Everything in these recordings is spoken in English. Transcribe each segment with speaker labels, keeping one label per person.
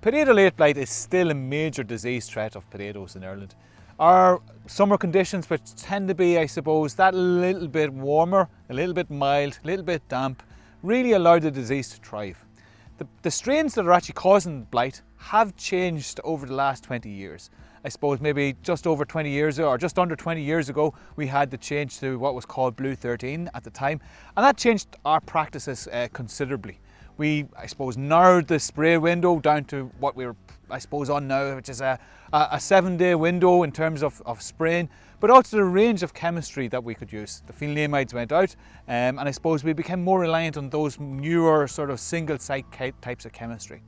Speaker 1: Potato late blight is still a major disease threat of potatoes in Ireland. Our summer conditions, which tend to be, I suppose, that little bit warmer, a little bit mild, a little bit damp, really allow the disease to thrive. The strains that are actually causing blight have changed over the last 20 years. I suppose maybe just over 20 years ago, or just under 20 years ago, we had the change to what was called Blue 13 at the time, and that changed our practices considerably. We, I suppose, narrowed the spray window down to what we're, I suppose, on now, which is a 7-day window in terms of spraying, but also the range of chemistry that we could use. The phenylamides went out, and I suppose we became more reliant on those newer sort of single site types of chemistry.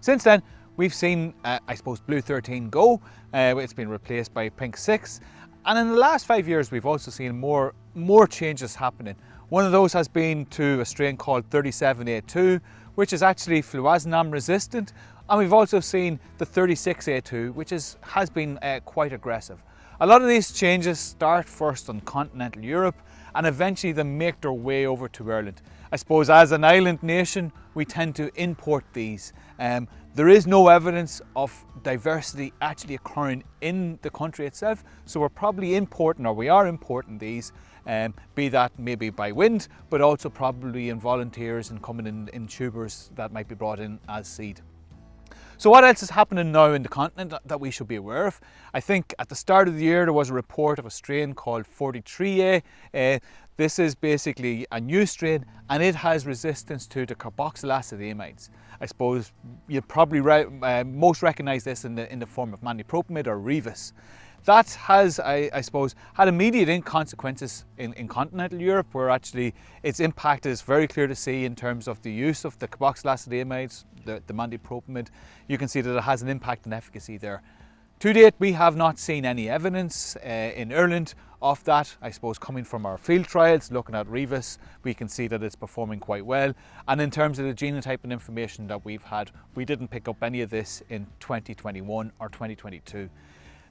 Speaker 1: Since then, we've seen, I suppose, Blue 13 go. It's been replaced by Pink 6, and in the last 5 years, we've also seen more changes happening. One of those has been to a strain called 37A2, which is actually fluazinam resistant, and we've also seen the 36A2, which has been quite aggressive. A lot of these changes start first on continental Europe and eventually they make their way over to Ireland. I suppose as an island nation, we tend to import these. There is no evidence of diversity actually occurring in the country itself, so we're probably importing, or we are importing these, be that maybe by wind, but also probably in volunteers and coming in tubers that might be brought in as seed. So what else is happening now in the continent that we should be aware of? I think at the start of the year there was a report of a strain called 43A. This is basically a new strain and it has resistance to the carboxyl amides. I suppose you'd probably most recognise this in the form of manipropamid or Revis. That has, I suppose, had immediate consequences in continental Europe, where actually its impact is very clear to see in terms of the use of the carboxyl amides, the manipropamid. You can see that it has an impact on efficacy there. To date, we have not seen any evidence in Ireland of that. I suppose coming from our field trials, looking at Revis, we can see that it's performing quite well. And in terms of the genotype and information that we've had, we didn't pick up any of this in 2021 or 2022.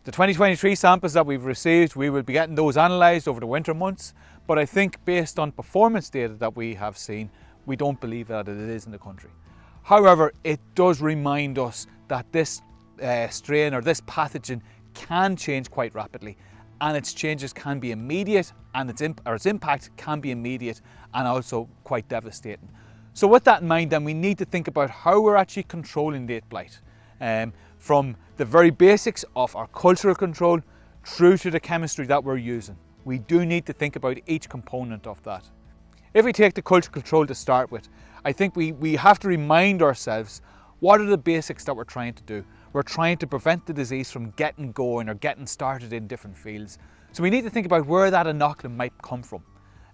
Speaker 1: The 2023 samples that we've received, we will be getting those analysed over the winter months, but I think based on performance data that we have seen, we don't believe that it is in the country. However, it does remind us that this strain or this pathogen can change quite rapidly, and its changes can be immediate, and its impact can be immediate and also quite devastating. So with that in mind, then we need to think about how we're actually controlling late blight. From the very basics of our cultural control through to the chemistry that we're using. We do need to think about each component of that. If we take the cultural control to start with, I think we have to remind ourselves what are the basics that we're trying to do. We're trying to prevent the disease from getting going or getting started in different fields. So we need to think about where that inoculum might come from.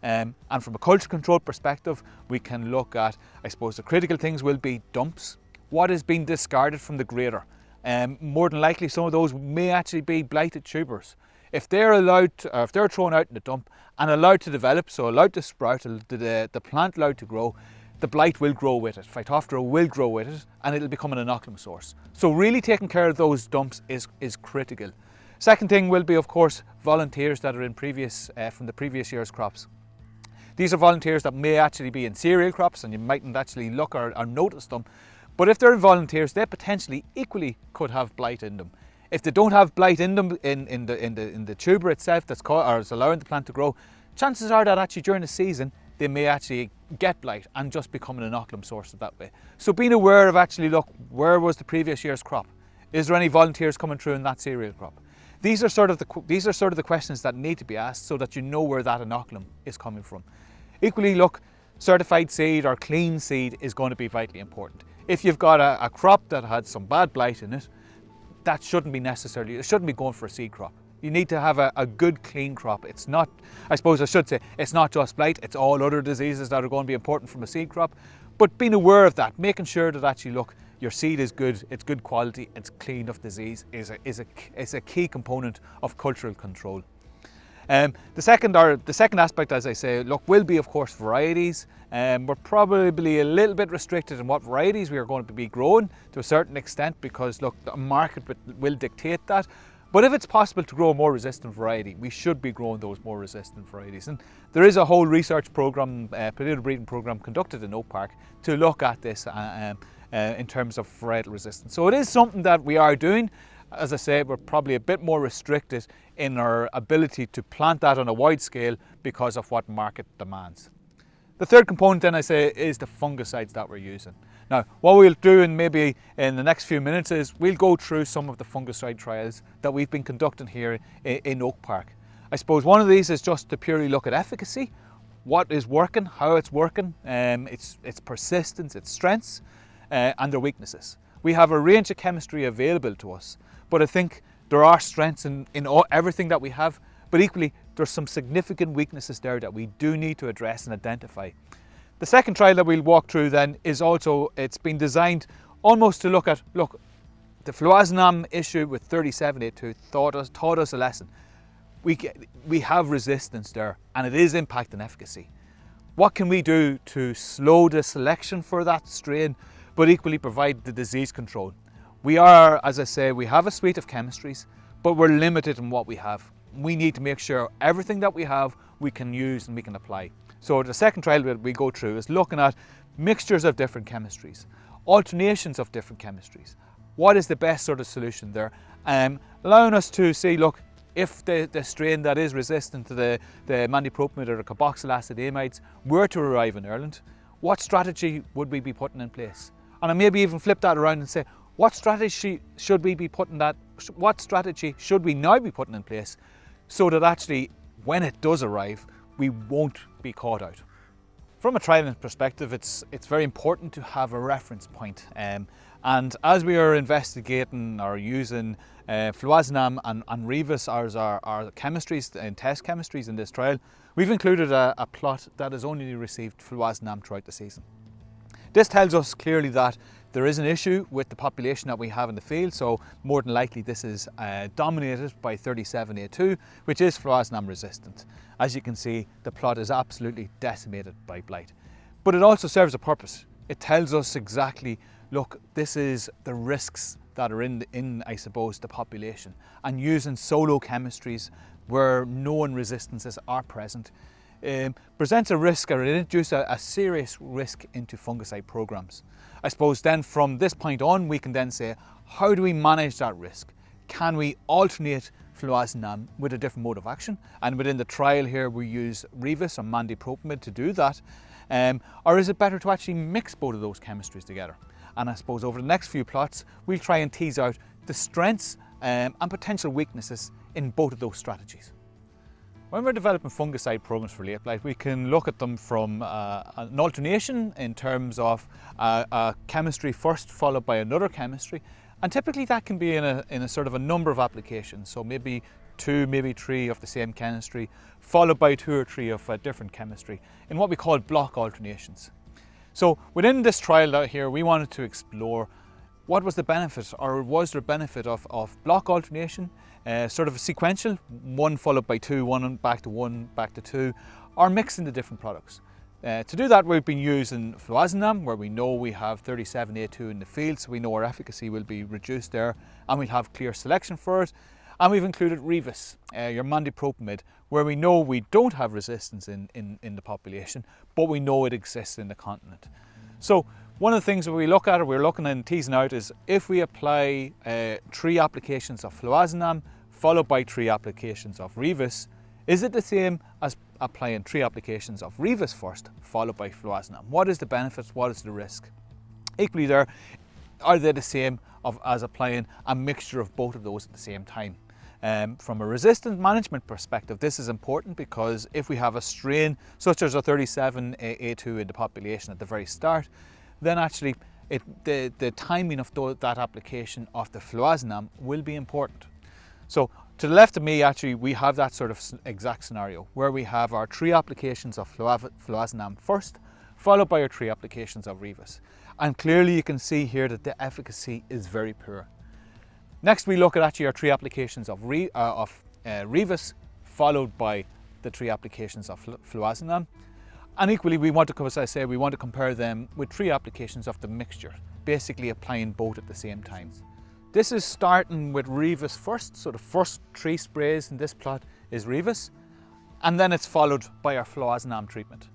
Speaker 1: And from a culture control perspective, we can look at, I suppose the critical things will be dumps. What is being discarded from the grader? More than likely some of those may actually be blighted tubers. If they're allowed to, if they're thrown out in the dump and allowed to develop, so allowed to sprout, the plant allowed to grow, the blight will grow with it. Phytophthora will grow with it and it'll become an inoculum source. So really taking care of those dumps is critical. Second thing will be, of course, volunteers that are in from the previous year's crops. These are volunteers that may actually be in cereal crops and you mightn't actually look or notice them. But if they're volunteers, they potentially equally could have blight in them. If they don't have blight in them in the tuber itself is allowing the plant to grow, chances are that actually during the season they may actually get blight and just become an inoculum source that way. So being aware of actually, look, where was the previous year's crop? Is there any volunteers coming through in that cereal crop? These are sort of the questions that need to be asked so that you know where that inoculum is coming from. Equally, look, certified seed or clean seed is going to be vitally important. If you've got a crop that had some bad blight in it, that shouldn't be necessarily, it shouldn't be going for a seed crop. You need to have a good clean crop. It's not, I suppose I should say, it's not just blight, it's all other diseases that are going to be important from a seed crop. But being aware of that, making sure that actually, look, your seed is good, it's good quality, it's clean of disease is a key component of cultural control. The second aspect, as I say, look, will be, of course, varieties. We're probably a little bit restricted in what varieties we are going to be growing to a certain extent because, look, the market will dictate that. But if it's possible to grow a more resistant variety, we should be growing those more resistant varieties. And there is a whole research program, potato breeding program conducted in Oak Park to look at this in terms of varietal resistance. So it is something that we are doing. As I say, we're probably a bit more restricted in our ability to plant that on a wide scale because of what market demands. The third component then I say is the fungicides that we're using. Now, what we'll do maybe in the next few minutes is we'll go through some of the fungicide trials that we've been conducting here in Oak Park. I suppose one of these is just to purely look at efficacy, what is working, how it's working, its persistence, its strengths, and their weaknesses. We have a range of chemistry available to us, but I think there are strengths in everything that we have, but equally there's some significant weaknesses there that we do need to address and identify. The second trial that we'll walk through then is also, it's been designed almost to look at, the fluazinam issue with 3782 taught us a lesson. We have resistance there and it is impacting efficacy. What can we do to slow the selection for that strain, but equally provide the disease control? We are, as I say, we have a suite of chemistries, but we're limited in what we have. We need to make sure everything that we have, we can use and we can apply. So the second trial that we go through is looking at mixtures of different chemistries, alternations of different chemistries. What is the best sort of solution there? Allowing us to see, look, if the strain that is resistant to the mandipropamid or the carboxyl acid amides were to arrive in Ireland, what strategy would we be putting in place? And I maybe even flip that around and say, what strategy should we now be putting in place so that actually when it does arrive, we won't be caught out? From a trialing perspective, it's very important to have a reference point. And as we are investigating or using fluazinam and Rivus as our chemistries and test chemistries in this trial, we've included a plot that has only received fluazinam throughout the season. This tells us clearly that there is an issue with the population that we have in the field, so more than likely this is dominated by 3782, which is fluazinam resistant. As you can see, the plot is absolutely decimated by blight. But it also serves a purpose. It tells us exactly, look, this is the risks that are in I suppose, the population. And using solo chemistries where known resistances are present presents a risk, or it introduces a serious risk into fungicide programs. I suppose then from this point on, we can then say, how do we manage that risk? Can we alternate fluazinam with a different mode of action? And within the trial here, we use Rivus or mandipropamid to do that. Or is it better to actually mix both of those chemistries together? And I suppose over the next few plots, we'll try and tease out the strengths and potential weaknesses in both of those strategies. When we're developing fungicide programs for late blight, we can look at them from an alternation in terms of a chemistry first followed by another chemistry, and typically that can be in a sort of a number of applications, so maybe 2, maybe 3 of the same chemistry, followed by 2 or 3 of a different chemistry, in what we call block alternations. So within this trial out here, we wanted to explore what was the benefit, or was there benefit of block alternation, sort of a sequential, 1 followed by 2, 1 back to 1, back to 2, or mixing the different products. To do that, we've been using fluazinam, where we know we have 3782 in the field, so we know our efficacy will be reduced there, and we'll have clear selection for it. And we've included Rivus, your mandipropamid, where we know we don't have resistance in the population, but we know it exists in the continent. So one of the things that we look at, or we're looking and teasing out, is if we apply 3 applications of fluazinam followed by 3 applications of Rivus, is it the same as applying 3 applications of Rivus first followed by fluazinam? What is the benefit? What is the risk? Equally there, are they the same as applying a mixture of both of those at the same time? From a resistance management perspective, this is important because if we have a strain such as a 3782 in the population at the very start, then actually the timing of that application of the fluazinam will be important. So to the left of me, actually, we have that sort of exact scenario where we have our 3 applications of fluazinam first, followed by our 3 applications of Rivus. And clearly you can see here that the efficacy is very poor. Next, we look at actually our 3 applications of Rivus, followed by the 3 applications of fluazinam. And equally, we want to, as I say, we want to compare them with 3 applications of the mixture, basically applying both at the same time. This is starting with Rivus first, so the first 3 sprays in this plot is Rivus, and then it's followed by our fluazinam treatment.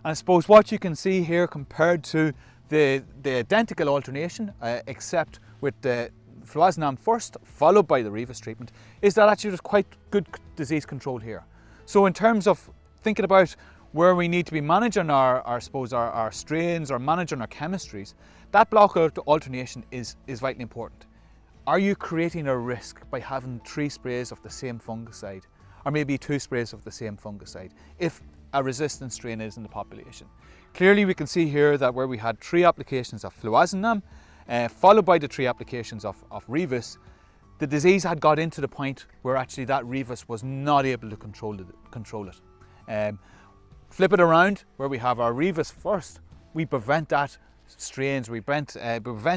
Speaker 1: And I suppose what you can see here compared to the identical alternation, except with the fluazinam first, followed by the Revis treatment, is that actually there's quite good disease control here. So in terms of thinking about where we need to be managing our strains or managing our chemistries, that block alternation is vitally important. Are you creating a risk by having 3 sprays of the same fungicide, or maybe 2 sprays of the same fungicide, if a resistant strain is in the population? Clearly we can see here that where we had 3 applications of fluazinam, followed by the 3 applications of Revis, the disease had got into the point where actually that Revis was not able to control it. Flip it around, where we have our Revis first, we prevent that strains, we prevent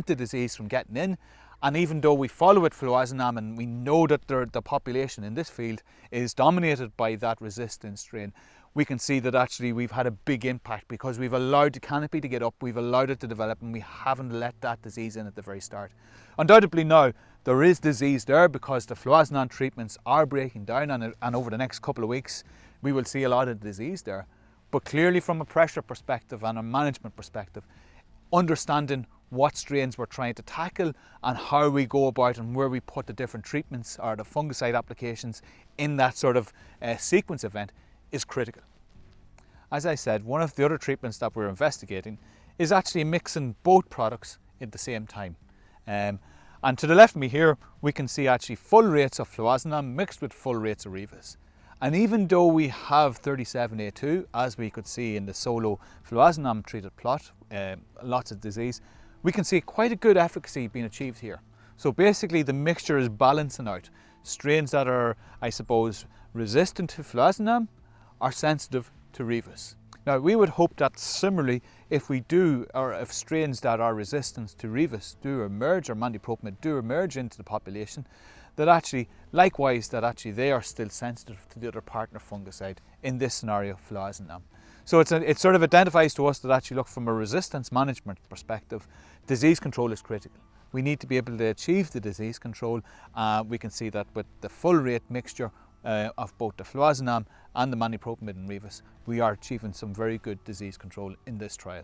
Speaker 1: the disease from getting in, and even though we follow it fluazinam and we know that the population in this field is dominated by that resistant strain, we can see that actually we've had a big impact because we've allowed the canopy to get up, we've allowed it to develop, and we haven't let that disease in at the very start. Undoubtedly now, there is disease there because the fluazinam treatments are breaking down, and over the next couple of weeks we will see a lot of disease there. But clearly from a pressure perspective and a management perspective, understanding what strains we're trying to tackle and how we go about and where we put the different treatments or the fungicide applications in that sort of sequence event is critical. As I said, one of the other treatments that we're investigating is actually mixing both products at the same time. And to the left of me here, we can see actually full rates of fluazinam mixed with full rates of Revis. And even though we have 37A2, as we could see in the solo fluazinam treated plot, lots of disease, we can see quite a good efficacy being achieved here. So basically the mixture is balancing out. Strains that are, I suppose, resistant to fluazinam are sensitive to Revis. Now we would hope that similarly, if strains that are resistant to Revis do emerge, or mandipropamid do emerge into the population, that actually, likewise, that actually they are still sensitive to the other partner fungicide, in this scenario, fluazinam. So it sort of identifies to us that actually, look, from a resistance management perspective, disease control is critical. We need to be able to achieve the disease control. We can see that with the full rate mixture of both the fluazinam and the mandipropamid and Revis, we are achieving some very good disease control in this trial.